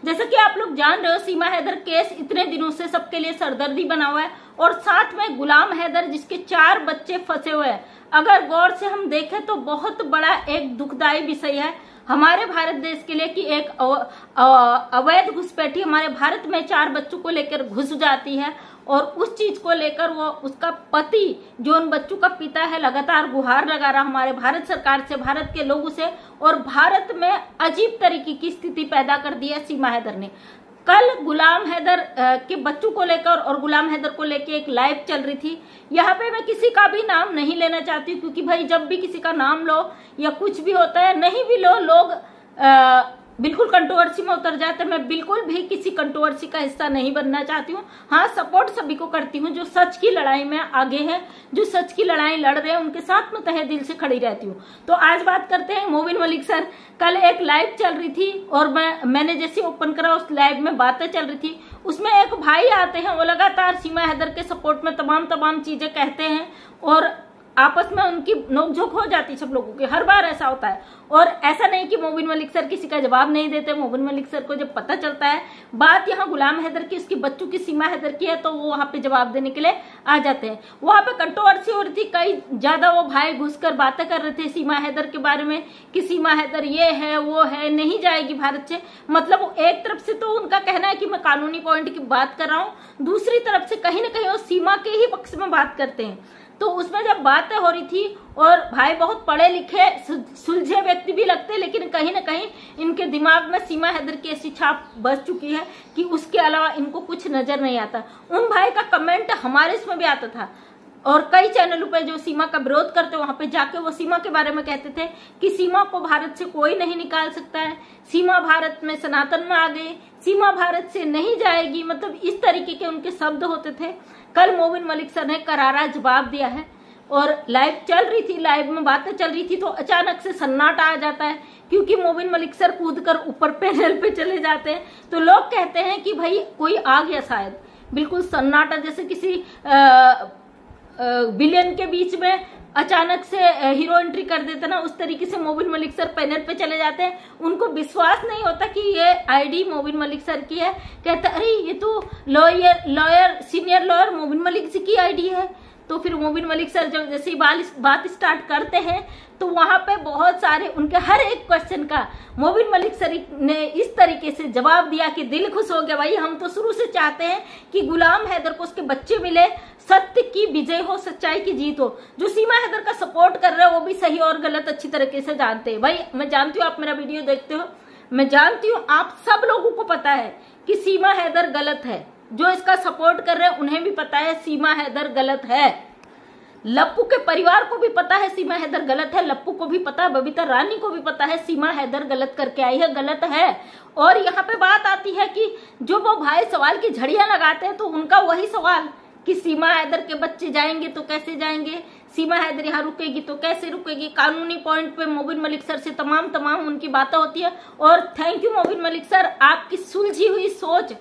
जैसा कि आप लोग जान रहे हो, सीमा हैदर केस इतने दिनों से सबके लिए सरदर्दी बना हुआ है, और साथ में गुलाम हैदर जिसके 4 बच्चे फंसे हुए हैं। अगर गौर से हम देखें तो बहुत बड़ा एक दुखदायी विषय है हमारे भारत देश के लिए कि एक अवैध घुसपैठी हमारे भारत में 4 बच्चों को लेकर घुस जाती है, और उस चीज को लेकर वो उसका पति जो उन बच्चों का पिता है लगातार गुहार लगा रहा हमारे भारत सरकार से, भारत के लोगों से, और भारत में अजीब तरीके की स्थिति पैदा कर दी है सीमा हैदर ने। कल गुलाम हैदर के बच्चों को लेकर और गुलाम हैदर को लेकर एक लाइव चल रही थी। यहाँ पे मैं किसी का भी नाम नहीं लेना चाहती हूँ, क्योंकि भाई जब भी किसी का नाम लो या कुछ भी होता है, नहीं भी लो, लोग बिल्कुल कंट्रोवर्सी में उतर जाते हैं। मैं बिल्कुल भी किसी कंट्रोवर्सी का हिस्सा नहीं बनना चाहती हूँ। हाँ, सपोर्ट सभी को करती हूँ जो सच की लड़ाई में आगे हैं, जो सच की लड़ाई लड़ रहे हैं, उनके साथ में तहे दिल से खड़ी रहती हूँ। तो आज बात करते हैं मोबिन मलिक सर। कल एक लाइव चल रही थी और मैंने जैसे ओपन करा उस लाइव में बातें चल रही थी। उसमें एक भाई आते हैं, वो लगातार सीमा हैदर के सपोर्ट में तमाम चीजें कहते हैं, और आपस में उनकी नोकझोंक हो जाती सब लोगों की। हर बार ऐसा होता है, और ऐसा नहीं कि मोबिन मलिक सर किसी का जवाब नहीं देते। मोबिन मलिक सर को जब पता चलता है बात यहाँ गुलाम हैदर की, उसकी बच्चों की, सीमा हैदर की है, तो वो वहां पे जवाब देने के लिए आ जाते हैं। वहां पे कंट्रोवर्सी हो रही थी, कई ज्यादा वो भाई घुसकर बातें कर रहे थे सीमा हैदर के बारे में कि सीमा हैदर ये है वो है, नहीं जाएगी भारत से। मतलब वो एक तरफ से तो उनका कहना है कि मैं कानूनी पॉइंट की बात कर रहा हूँ, दूसरी तरफ से कहीं ना कहीं वो सीमा के ही पक्ष में बात करते हैं। तो उसमें जब बातें हो रही थी, और भाई बहुत पढ़े लिखे सुलझे व्यक्ति भी लगते, लेकिन कहीं ना कहीं इनके दिमाग में सीमा हैदर की ऐसी छाप बस चुकी है कि उसके अलावा इनको कुछ नजर नहीं आता। उन भाई का कमेंट हमारे इसमें भी आता था, और कई चैनलों पे जो सीमा का विरोध करते वहां पे जाके वो सीमा के बारे में कहते थे कि सीमा को भारत से कोई नहीं निकाल सकता है, सीमा भारत में सनातन में आ गई, सीमा भारत से नहीं जाएगी। मतलब इस तरीके के उनके शब्द होते थे। कल मोबिन मलिक सर ने करारा जवाब दिया है, और लाइव चल रही थी, लाइव में बातें चल रही थी, तो अचानक से सन्नाटा आ जाता है, क्योंकि मोबिन मलिक सर कूद कर ऊपर पैनल पे चले जाते हैं। तो लोग कहते हैं कि भाई कोई आ गया शायद, बिल्कुल सन्नाटा, जैसे किसी विलेन के बीच में अचानक से हीरो एंट्री कर देते ना, उस तरीके से मोबिन मलिक सर पैनल पे चले जाते हैं। उनको विश्वास नहीं होता कि ये आईडी मोबिन मलिक सर की है। कहते अरे ये तो lawyer senior lawyer Mobin Malik ji की आईडी है। तो फिर मोबिन मलिक सर जब जैसे ही बात स्टार्ट करते हैं, तो वहां पे बहुत सारे उनके हर एक क्वेश्चन का मोबिन मलिक सर ने इस तरीके से जवाब दिया कि दिल खुश हो गया। भाई हम तो शुरू से चाहते हैं कि गुलाम हैदर को उसके बच्चे मिले, सत्य की विजय हो, सच्चाई की जीत हो। जो सीमा हैदर का सपोर्ट कर रहे हैं वो भी सही और गलत अच्छी तरीके से जानते हैं। भाई मैं जानती हूँ आप मेरा वीडियो देखते हो, मैं जानती हूँ आप सब लोगों को पता है कि सीमा हैदर गलत है। जो इसका सपोर्ट कर रहे हैं उन्हें भी पता है सीमा हैदर गलत है। लप्पू के परिवार को भी पता है सीमा हैदर गलत है, लप्पू को भी पता है, बबीता रानी को भी पता है सीमा हैदर गलत करके आई है, गलत है। और यहाँ पे बात आती है कि जो वो भाई सवाल की झड़ियां लगाते हैं, तो उनका वही सवाल कि सीमा हैदर के बच्चे जाएंगे तो कैसे जाएंगे, सीमा हैदर यहाँ रुकेगी तो कैसे रुकेगी। कानूनी पॉइंट पे मोबिन मलिक सर से तमाम उनकी बातें होती है। और thank you Mobin Malik sir, आपकी सुलझी हुई सोच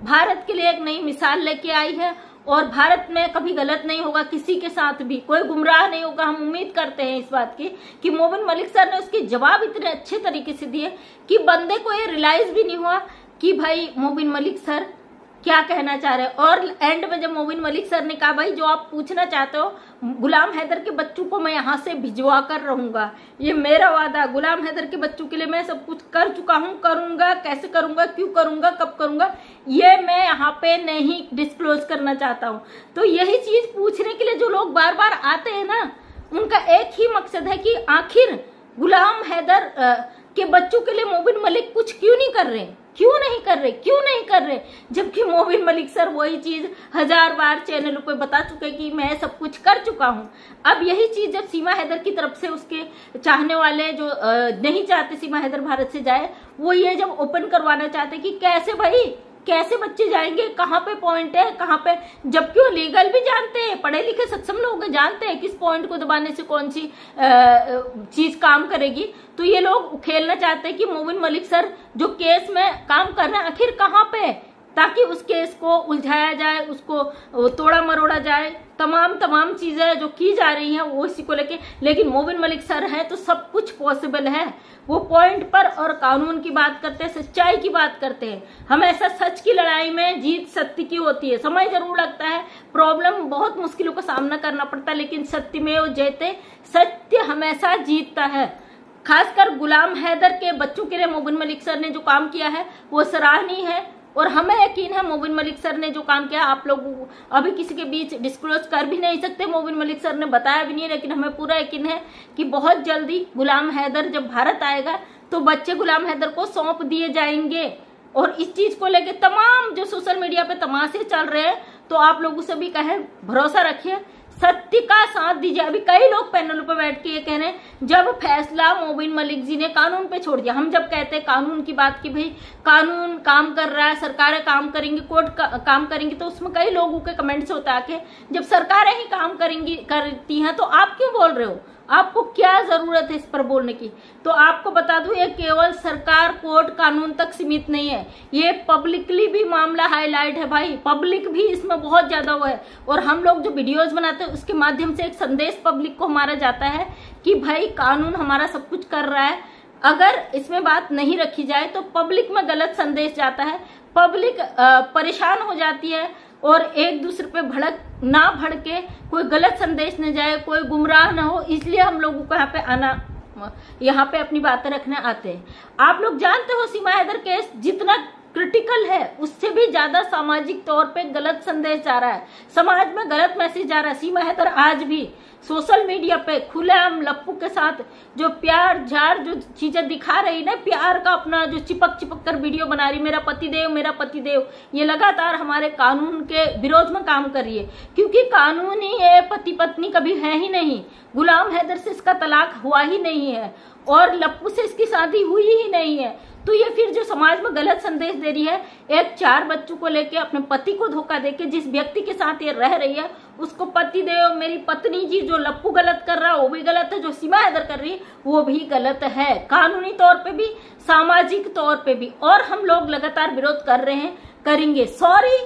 भारत के लिए एक नई मिसाल लेके आई है, और भारत में कभी गलत नहीं होगा, किसी के साथ भी कोई गुमराह नहीं होगा। हम उम्मीद करते हैं इस बात की कि मोबिन मलिक सर ने उसके जवाब इतने अच्छे तरीके से दिए कि बंदे को ये रियलाइज भी नहीं हुआ कि भाई मोबिन मलिक सर क्या कहना चाह रहे हैं। और एंड में जब मोबिन मलिक सर ने कहा भाई जो आप पूछना चाहते हो, गुलाम हैदर के बच्चों को मैं यहाँ से भिजवा कर रहूंगा, ये मेरा वादा, गुलाम हैदर के बच्चों के लिए मैं सब कुछ कर चुका हूँ, करूंगा, कैसे करूंगा, क्यों करूंगा, कब करूंगा, ये मैं यहाँ पे नहीं डिस्क्लोज करना चाहता हूँ। तो यही चीज पूछने के लिए जो लोग बार बार आते हैं ना, उनका एक ही मकसद है कि आखिर गुलाम हैदर के बच्चों के लिए मोबिन मलिक कुछ क्यों नहीं कर रहे, क्यों नहीं कर रहे, जबकि मोबिन मलिक सर वही चीज 1000 बार चैनलों पे बता चुके कि मैं सब कुछ कर चुका हूं। अब यही चीज जब सीमा हैदर की तरफ से उसके चाहने वाले जो नहीं चाहते सीमा हैदर भारत से जाए, वो ये जब ओपन करवाना चाहते कि कैसे भाई, कैसे बच्चे जाएंगे, कहाँ पे पॉइंट है, कहाँ पे, जबकि वो लीगल भी जानते हैं, पढ़े लिखे सक्षम लोग जानते हैं किस पॉइंट को दबाने से कौन सी चीज काम करेगी। तो ये लोग खेलना चाहते हैं कि मोबिन मलिक सर जो केस में काम कर रहे हैं, आखिर कहाँ पे ताकि उस केस को उलझाया जाए, उसको तोड़ा मरोड़ा जाए। तमाम चीजें जो की जा रही हैं वो इसी को लेके। लेकिन मोबिन मलिक सर हैं तो सब कुछ पॉसिबल है। वो पॉइंट पर और कानून की बात करते हैं, सच्चाई की बात करते हैं। हमेशा सच की लड़ाई में जीत सत्य की होती है। समय जरूर लगता है, प्रॉब्लम, बहुत मुश्किलों का सामना करना पड़ता है, लेकिन सत्यमेव जयते, सत्य हमेशा जीतता है। खासकर गुलाम हैदर के बच्चों के लिए मोबिन मलिक सर ने जो काम किया है वो सराहनीय है। और हमें यकीन है मोबिन मलिक सर ने जो काम किया, आप लोग अभी किसी के बीच डिस्क्लोज कर भी नहीं सकते, मोबिन मलिक सर ने बताया भी नहीं, लेकिन हमें पूरा यकीन है कि बहुत जल्दी गुलाम हैदर जब भारत आएगा तो बच्चे गुलाम हैदर को सौंप दिए जाएंगे। और इस चीज को लेके तमाम जो सोशल मीडिया पे तमाशे चल रहे हैं, तो आप लोगों से भी कहे भरोसा रखिए, सत्य का साथ दीजिए। अभी कई लोग पैनलों पर बैठ के ये कह रहे हैं जब फैसला मोबिन मलिक जी ने कानून पे छोड़ दिया। हम जब कहते हैं कानून की बात की, भाई कानून काम कर रहा है, सरकारें काम करेंगी, कोर्ट काम करेंगी, तो उसमें कई लोगों के कमेंट्स होता है कि जब सरकारें ही काम करती हैं तो आप क्यों बोल रहे हो, आपको क्या जरूरत है इस पर बोलने की। तो आपको बता दूं, ये केवल सरकार, कोर्ट, कानून तक सीमित नहीं है, ये पब्लिकली भी मामला हाईलाइट है भाई। पब्लिक भी इसमें बहुत ज्यादा वो है। और हम लोग जो वीडियोस बनाते हैं उसके माध्यम से एक संदेश पब्लिक को हमारा जाता है कि भाई कानून हमारा सब कुछ कर रहा है। अगर इसमें बात नहीं रखी जाए तो पब्लिक में गलत संदेश जाता है, पब्लिक परेशान हो जाती है और एक दूसरे पे भड़के कोई गलत संदेश न जाए, कोई गुमराह न हो, इसलिए हम लोगों को यहाँ पे अपनी बातें रखने आते हैं। आप लोग जानते हो सीमा हैदर केस जितना क्रिटिकल है उससे भी ज्यादा सामाजिक तौर पे गलत संदेश जा रहा है, समाज में गलत मैसेज जा रहा है। सीमा हैदर आज भी सोशल मीडिया पे खुलेआम लप्पू के साथ जो प्यार जार जो चीजें दिखा रही ना, प्यार का अपना जो चिपक कर वीडियो बना रही, मेरा पति देव, ये लगातार हमारे कानून के विरोध में काम कर रही है। क्योंकि कानून ही है, पति पत्नी कभी है ही नहीं। गुलाम हैदर से इसका तलाक हुआ ही नहीं है और लप्पू से इसकी शादी हुई ही नहीं है। तो ये फिर जो समाज में गलत संदेश दे रही है, एक 4 बच्चों को लेके अपने पति को धोखा देके जिस व्यक्ति के साथ ये रह रही है उसको पति देव, मेरी पत्नी जी, जो लप्पू गलत कर रहा है वो भी गलत है, जो सीमा हैदर कर रही है वो भी गलत है, कानूनी तौर पे भी, सामाजिक तौर पे भी। और हम लोग लगातार विरोध कर रहे हैं, करेंगे। सॉरी,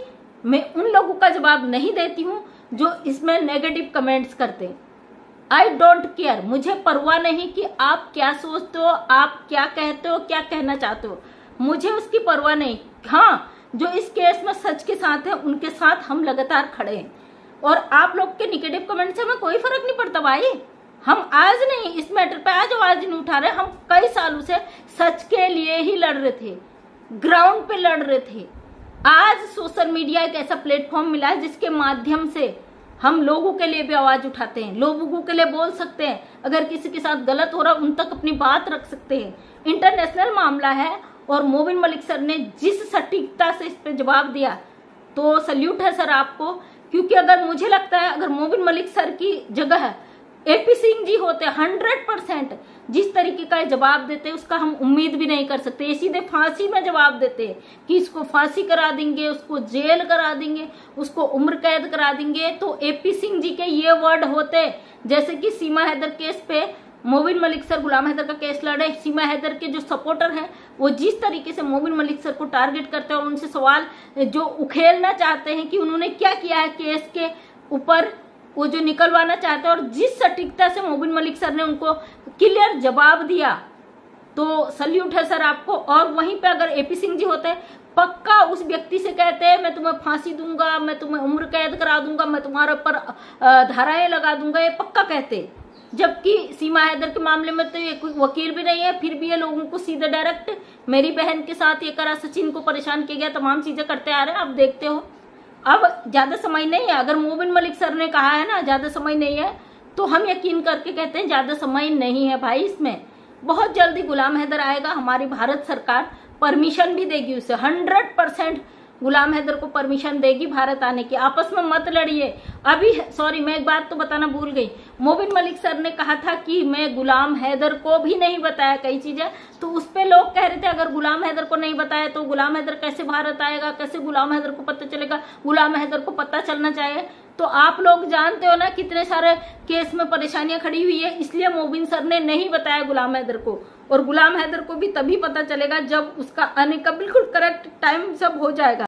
मैं उन लोगों का जवाब नहीं देती हूँ जो इसमें नेगेटिव कमेंट्स करते हैं। आई डोंट केयर, मुझे परवाह नहीं कि आप क्या सोचते हो, आप क्या कहते हो, क्या कहना चाहते हो, मुझे उसकी परवाह नहीं। हाँ, जो इस केस में सच के साथ है उनके साथ हम लगातार खड़े हैं। और आप लोग के निगेटिव कमेंट से हमें कोई फर्क नहीं पड़ता भाई। हम आज नहीं इस मैटर पे आज आवाज नहीं उठा रहे, हम कई सालों से सच के लिए ही लड़ रहे थे, ग्राउंड पे लड़ रहे थे। आज सोशल मीडिया एक ऐसा प्लेटफॉर्म मिला है जिसके माध्यम से हम लोगों के लिए भी आवाज उठाते हैं, लोगों के लिए बोल सकते हैं, अगर किसी के साथ गलत हो रहा उन तक अपनी बात रख सकते हैं। इंटरनेशनल मामला है और मोबिन मलिक सर ने जिस सटीकता से इस पे जवाब दिया तो सल्यूट है सर आपको। क्योंकि अगर मुझे लगता है अगर मोबिन मलिक सर की जगह एपी सिंह जी होते 100% जिस तरीके का जवाब देते उसका हम उम्मीद भी नहीं कर सकते। ये सीधे फांसी में जवाब देते कि इसको फांसी करा देंगे, उसको जेल करा देंगे, उसको उम्र कैद करा देंगे। तो एपी सिंह जी के ये वर्ड होते, जैसे कि सीमा हैदर केस पे मोबिन मलिक सर गुलाम हैदर का केस लड़े, सीमा हैदर के जो सपोर्टर हैं वो जिस तरीके से मोबिन मलिक सर को टारगेट करते हैं और उनसे सवाल जो उखेलना चाहते हैं कि उन्होंने क्या किया है केस के ऊपर, वो जो निकलवाना चाहते हैं, और जिस सटीकता से मोबिन मलिक सर ने उनको क्लियर जवाब दिया, तो सल्यूट है सर आपको। और वहीं पे अगर एपी सिंह जी होते पक्का उस व्यक्ति से कहते हैं मैं तुम्हें फांसी दूंगा, मैं तुम्हें उम्र कैद करा दूंगा, मैं तुम्हारे ऊपर धाराएं लगा दूंगा, ये पक्का कहते। जबकि सीमा हैदर के मामले में तो ये कोई वकील भी नहीं है, फिर भी ये लोगों को सीधे डायरेक्ट मेरी बहन के साथ ये करा, सचिन को परेशान किया गया, तमाम चीजें करते आ रहे हैं। आप देखते हो अब ज्यादा समय नहीं है, अगर मोबिन मलिक सर ने कहा है ना ज्यादा समय नहीं है, तो हम यकीन करके कहते हैं ज्यादा समय नहीं है भाई। इसमें बहुत जल्दी गुलाम हैदर आएगा, हमारी भारत सरकार परमिशन भी देगी उसे, 100% गुलाम हैदर को परमिशन देगी भारत आने की। आपस में मत लड़िए। अभी सॉरी, मैं एक बात तो बताना भूल गई, मोबिन मलिक सर ने कहा था कि मैं गुलाम हैदर को भी नहीं बताया कई चीजें, तो उस पे लोग कह रहे थे अगर गुलाम हैदर को नहीं बताया तो गुलाम हैदर कैसे भारत आएगा, कैसे गुलाम हैदर को पता चलेगा, गुलाम हैदर को पता चलना चाहिए। तो आप लोग जानते हो ना कितने सारे केस में परेशानियां खड़ी हुई है, इसलिए मोबिन सर ने नहीं बताया गुलाम हैदर को। और गुलाम हैदर को भी तभी पता चलेगा जब उसका आने का बिल्कुल करेक्ट टाइम सब हो जाएगा।